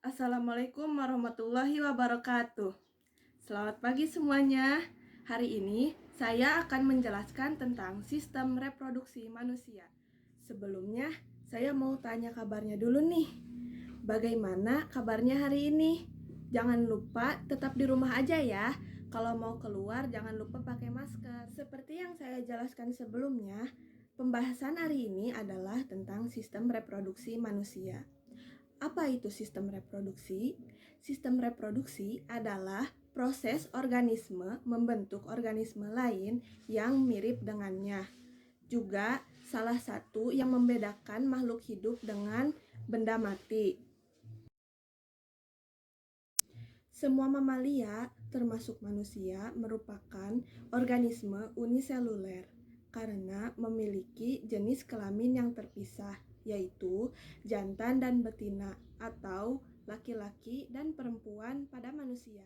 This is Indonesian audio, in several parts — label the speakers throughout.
Speaker 1: Assalamualaikum warahmatullahi wabarakatuh. Selamat pagi semuanya. Hari ini saya akan menjelaskan tentang sistem reproduksi manusia. Sebelumnya, saya mau tanya kabarnya dulu nih. Bagaimana kabarnya hari ini? Jangan lupa tetap di rumah aja ya. Kalau mau keluar jangan lupa pakai masker. Seperti yang saya jelaskan sebelumnya, pembahasan hari ini adalah tentang sistem reproduksi manusia. Apa itu sistem reproduksi? Sistem reproduksi adalah proses organisme membentuk organisme lain yang mirip dengannya. Juga salah satu yang membedakan makhluk hidup dengan benda mati. Semua mamalia, termasuk manusia, merupakan organisme uniseluler karena memiliki jenis kelamin yang terpisah, yaitu jantan dan betina atau laki-laki dan perempuan pada manusia.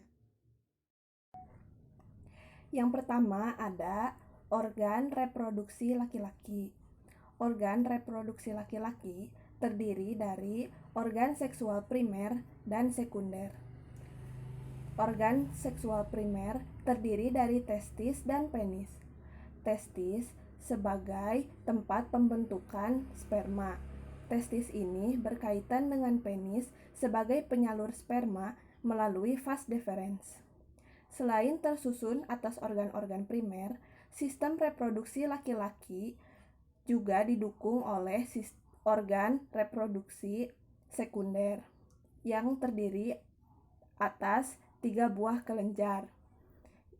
Speaker 1: Yang pertama ada organ reproduksi laki-laki. Organ reproduksi laki-laki terdiri dari organ seksual primer dan sekunder. Organ seksual primer terdiri dari testis dan penis. Testis sebagai tempat pembentukan sperma. Testis ini berkaitan dengan penis sebagai penyalur sperma melalui vas deferens. Selain tersusun atas organ-organ primer, sistem reproduksi laki-laki juga didukung oleh organ reproduksi sekunder yang terdiri atas 3 buah kelenjar,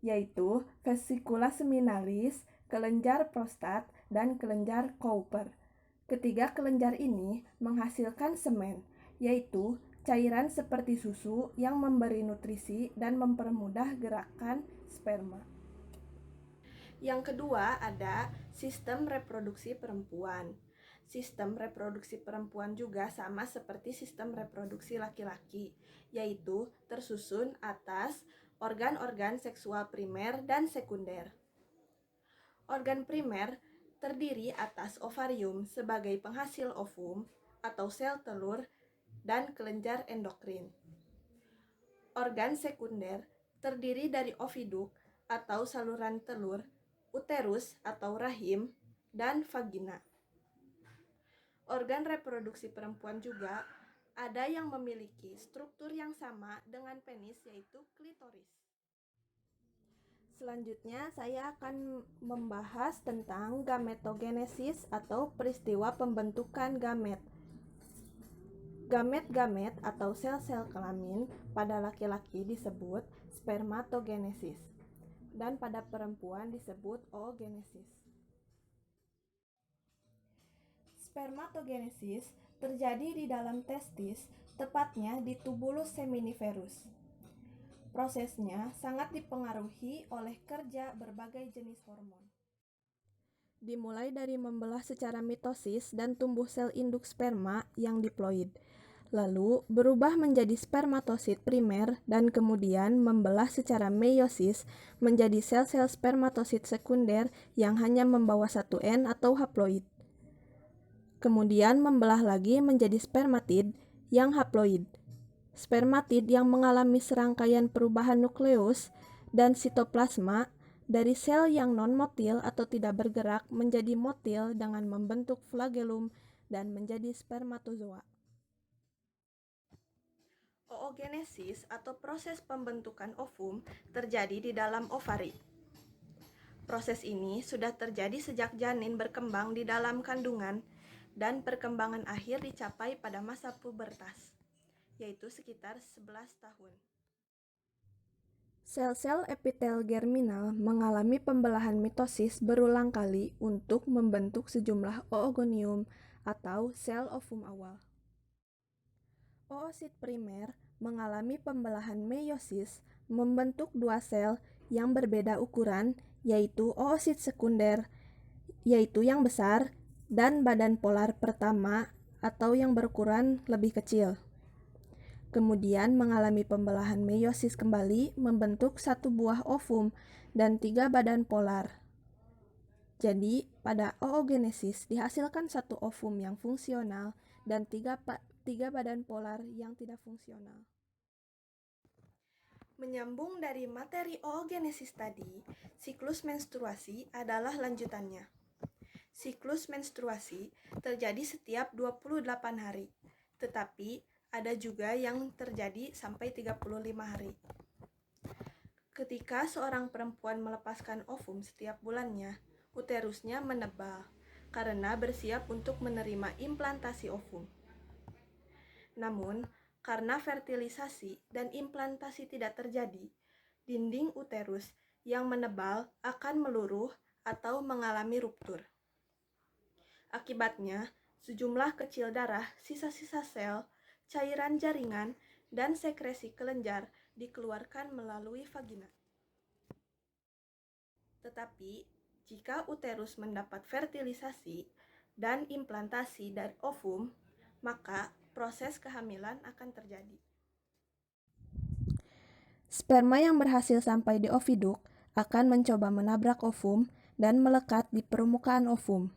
Speaker 1: yaitu vesicula seminalis, kelenjar prostat, dan kelenjar Cowper. Ketiga kelenjar ini menghasilkan semen, yaitu cairan seperti susu yang memberi nutrisi dan mempermudah gerakan sperma. Yang kedua ada sistem reproduksi perempuan. Sistem reproduksi perempuan juga sama seperti sistem reproduksi laki-laki, yaitu tersusun atas organ-organ seksual primer dan sekunder. Organ primer terdiri atas ovarium sebagai penghasil ovum atau sel telur dan kelenjar endokrin. Organ sekunder terdiri dari oviduk atau saluran telur, uterus atau rahim, dan vagina. Organ reproduksi perempuan juga ada yang memiliki struktur yang sama dengan penis, yaitu klitoris. Selanjutnya saya akan membahas tentang gametogenesis atau peristiwa pembentukan gamet. Gamet-gamet atau sel-sel kelamin pada laki-laki disebut spermatogenesis dan pada perempuan disebut oogenesis. Spermatogenesis terjadi di dalam testis, tepatnya di tubulus seminiferus. Prosesnya sangat dipengaruhi oleh kerja berbagai jenis hormon. Dimulai dari membelah secara mitosis dan tumbuh sel induk sperma yang diploid, lalu berubah menjadi spermatosit primer dan kemudian membelah secara meiosis menjadi sel-sel spermatosit sekunder yang hanya membawa 1N atau haploid. Kemudian membelah lagi menjadi spermatid yang haploid. Spermatid yang mengalami serangkaian perubahan nukleus dan sitoplasma dari sel yang non-motil atau tidak bergerak menjadi motil dengan membentuk flagellum dan menjadi spermatozoa. Oogenesis atau proses pembentukan ovum terjadi di dalam ovari. Proses ini sudah terjadi sejak janin berkembang di dalam kandungan dan perkembangan akhir dicapai pada masa pubertas, yaitu sekitar 11 tahun. Sel-sel epitel germinal mengalami pembelahan mitosis berulang kali untuk membentuk sejumlah oogonium atau sel ovum awal. Oosit primer mengalami pembelahan meiosis membentuk 2 sel yang berbeda ukuran, yaitu oosit sekunder, yaitu yang besar, dan badan polar pertama atau yang berukuran lebih kecil. Kemudian mengalami pembelahan meiosis kembali membentuk 1 buah ovum dan 3 badan polar. Jadi pada oogenesis dihasilkan 1 ovum yang fungsional dan 3 3 badan polar yang tidak fungsional. Menyambung dari materi oogenesis tadi, siklus menstruasi adalah lanjutannya. Siklus menstruasi terjadi setiap 28 hari, tetapi ada juga yang terjadi sampai 35 hari. Ketika seorang perempuan melepaskan ovum setiap bulannya, uterusnya menebal karena bersiap untuk menerima implantasi ovum. Namun, karena fertilisasi dan implantasi tidak terjadi, dinding uterus yang menebal akan meluruh atau mengalami ruptur. Akibatnya, sejumlah kecil darah, sisa-sisa sel, cairan jaringan, dan sekresi kelenjar dikeluarkan melalui vagina. Tetapi, jika uterus mendapat fertilisasi dan implantasi dari ovum, maka proses kehamilan akan terjadi. Sperma yang berhasil sampai di oviduk akan mencoba menabrak ovum dan melekat di permukaan ovum.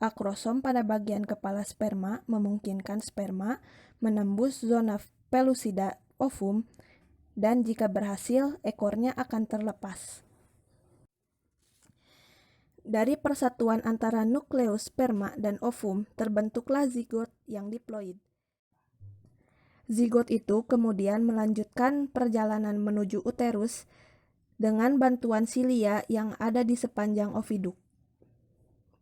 Speaker 1: Akrosom pada bagian kepala sperma memungkinkan sperma menembus zona pelusida ovum dan jika berhasil, ekornya akan terlepas. Dari persatuan antara nukleus sperma dan ovum terbentuklah zigot yang diploid. Zigot itu kemudian melanjutkan perjalanan menuju uterus dengan bantuan silia yang ada di sepanjang oviduk.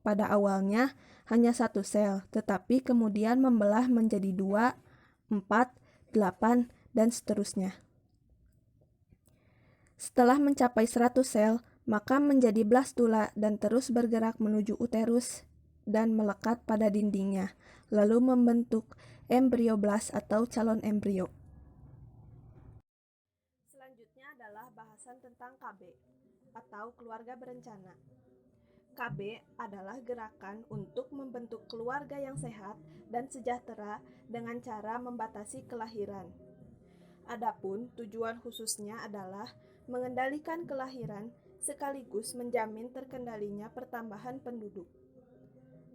Speaker 1: Pada awalnya hanya satu sel, tetapi kemudian membelah menjadi 2, 4, 8, dan seterusnya. Setelah mencapai 100 sel, maka menjadi blastula dan terus bergerak menuju uterus dan melekat pada dindingnya, lalu membentuk embrioblas atau calon embrio. Selanjutnya adalah bahasan tentang KB atau keluarga berencana. KB adalah gerakan untuk membentuk keluarga yang sehat dan sejahtera dengan cara membatasi kelahiran. Adapun tujuan khususnya adalah mengendalikan kelahiran sekaligus menjamin terkendalinya pertambahan penduduk.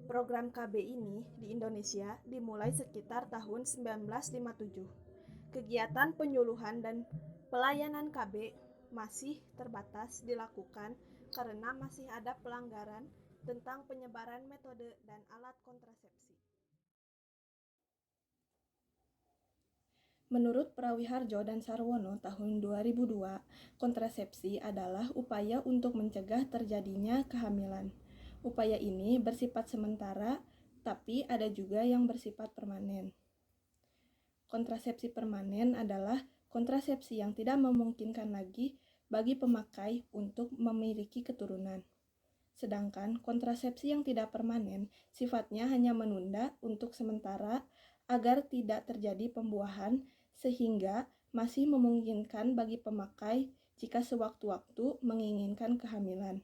Speaker 1: Program KB ini di Indonesia dimulai sekitar tahun 1957. Kegiatan penyuluhan dan pelayanan KB masih terbatas dilakukan karena masih ada pelanggaran tentang penyebaran metode dan alat kontrasepsi. Menurut Prawiharjo dan Sarwono tahun 2002, kontrasepsi adalah upaya untuk mencegah terjadinya kehamilan. Upaya ini bersifat sementara, tapi ada juga yang bersifat permanen. Kontrasepsi permanen adalah kontrasepsi yang tidak memungkinkan lagi bagi pemakai untuk memiliki keturunan. Sedangkan kontrasepsi yang tidak permanen sifatnya hanya menunda untuk sementara agar tidak terjadi pembuahan sehingga masih memungkinkan bagi pemakai jika sewaktu-waktu menginginkan kehamilan.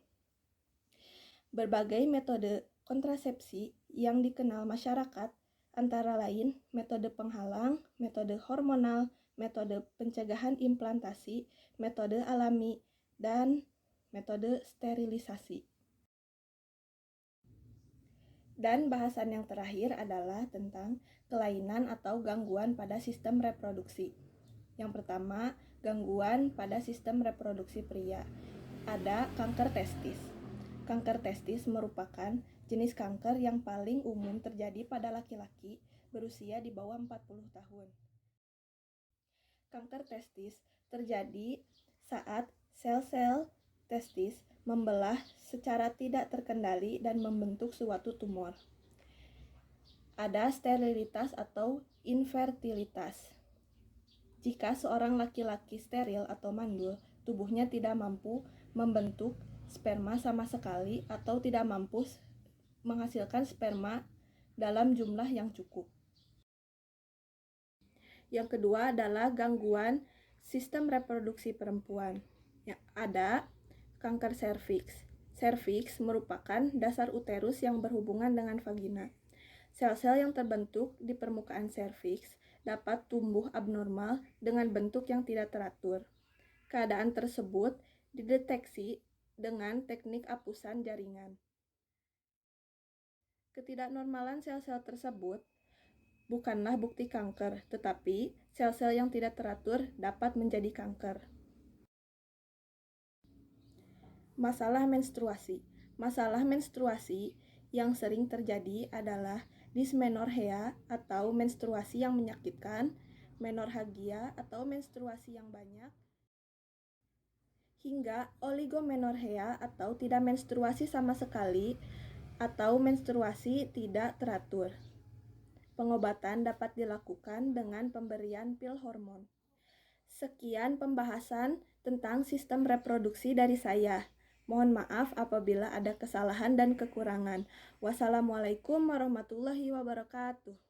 Speaker 1: Berbagai metode kontrasepsi yang dikenal masyarakat antara lain metode penghalang, metode hormonal, metode pencegahan implantasi, metode alami, dan metode sterilisasi. Dan bahasan yang terakhir adalah tentang kelainan atau gangguan pada sistem reproduksi. Yang pertama, gangguan pada sistem reproduksi pria. Ada kanker testis. Kanker testis merupakan jenis kanker yang paling umum terjadi pada laki-laki berusia di bawah 40 tahun. Kanker testis terjadi saat sel-sel testis membelah secara tidak terkendali dan membentuk suatu tumor. Ada sterilitas atau infertilitas. Jika seorang laki-laki steril atau mandul, tubuhnya tidak mampu membentuk sperma sama sekali atau tidak mampu menghasilkan sperma dalam jumlah yang cukup. Yang kedua adalah gangguan sistem reproduksi perempuan. Ada kanker serviks. Serviks merupakan dasar uterus yang berhubungan dengan vagina. Sel-sel yang terbentuk di permukaan serviks dapat tumbuh abnormal dengan bentuk yang tidak teratur. Keadaan tersebut dideteksi dengan teknik apusan jaringan. Ketidaknormalan sel-sel tersebut bukanlah bukti kanker, tetapi sel-sel yang tidak teratur dapat menjadi kanker. Masalah menstruasi. Masalah menstruasi yang sering terjadi adalah dysmenorrhea atau menstruasi yang menyakitkan, menorrhagia atau menstruasi yang banyak, hingga oligomenorrhea atau tidak menstruasi sama sekali atau menstruasi tidak teratur. Pengobatan dapat dilakukan dengan pemberian pil hormon. Sekian pembahasan tentang sistem reproduksi dari saya. Mohon maaf apabila ada kesalahan dan kekurangan. Wassalamualaikum warahmatullahi wabarakatuh.